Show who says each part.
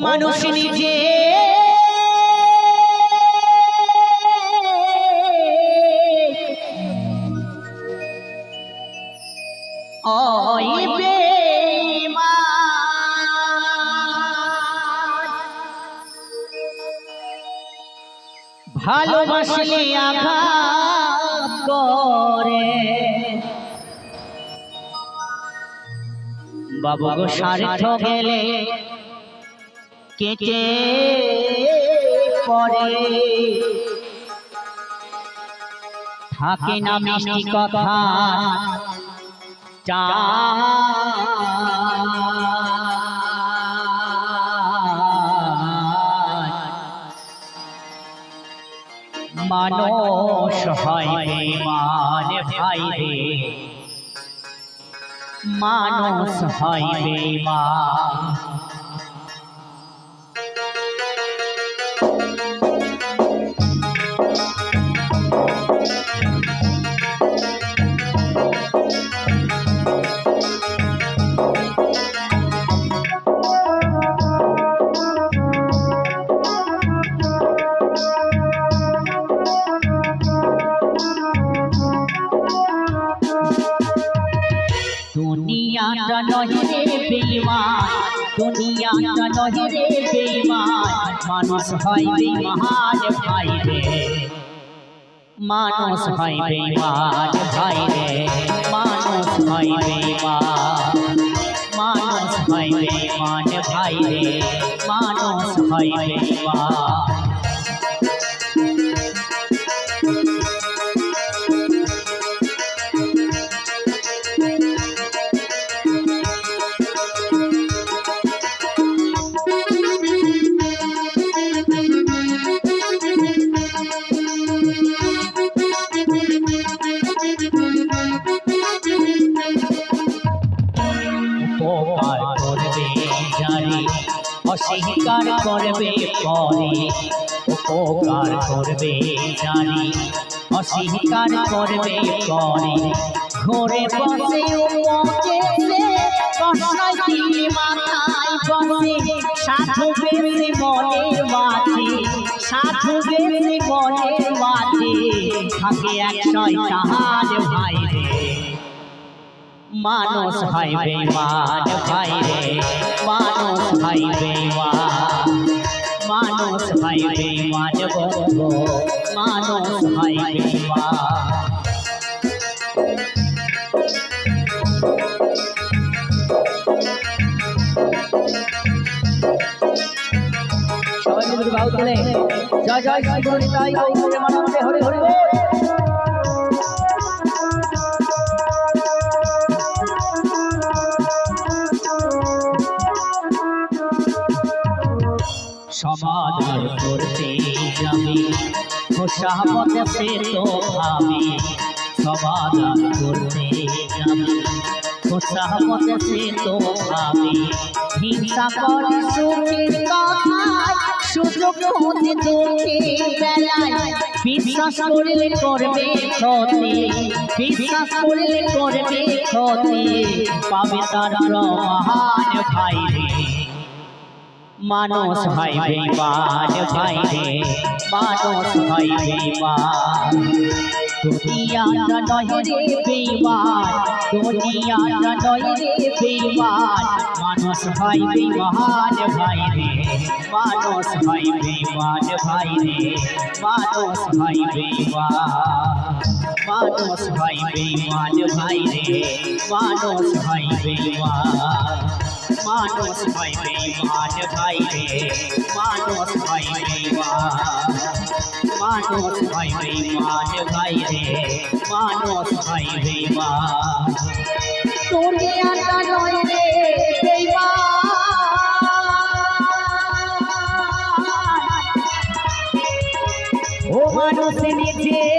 Speaker 1: মানুষ নিজে ভালোবাসলে আঘাত করে বাবু গো স্বার্থ গেলে কেটে পড়ে থাকে না মিষ্টি কথা মানুষ হয় বেঈমান ভাই রে মানুষ হয় বেঈমান দুনিয়াটা নহে রে বেঈমান দুনিয়াটা নহে রে বেঈমান মানুষ হয় বেঈমান ভাই রে মানুষ হয় বেঈমান ভাই রে মানুষ হয় বেঈমান মানুষ হয় বেঈমান ভাই রে মানুষ হয় বেঈমান উপকার করবে জানি অস্বীকার করবে পরে উপকার করবে জানি অস্বীকার করবে পরে ঘরে বসে সাধু বেশি মনের মাঝে সাধু বেশি মনের মাঝে থাকে এক শয়তান ভাই রে মানুষ হয় বেঈমান ভাই রে মানুষ হয় বেঈমান মানুষ হয় বেঈমান বন্ধু মানুষ হয় বেঈমান সবাই মিলে গাও তোলে জয় জয় শ্রী গুরু নিতাই গৌর মানন্দে হরে হরে বল সমাধান করতে যাবে খোসামত সে তো ভাবে সমাধান করতে যাবে খোসামত সে তো ভাবে হিংসা করে সুখের কথায় সুযোগ হতে দুঃখের বেলায় বিশ্বাস করলে করবে ক্ষতি বিশ্বাস করলে করবে ক্ষতি পাবে তার মহান ভাই রে মানুষ হয় বেঈমান ভাই রে মানুষ হয় বেঈমান দুনিয়াটা নহে রে বেঈমান দুনিয়াটা নহে রে বেঈমান মানুষ হয় বেঈমান ভাই রে মানুষ হয় বেঈমান ভাই রে মানুষ হয় বেঈমান মানুষ হয় বেঈমান ভাই রে মানুষ হয় বেঈমান মানুষ হয় বেঈমান ভাই রে মানুষ হয় বেঈমান মানুষ হয় বেঈমান ভাই রে মানুষ হয় বেঈমান দুনিয়াটা নয় রে বেঈমান ও মানুষ নিজে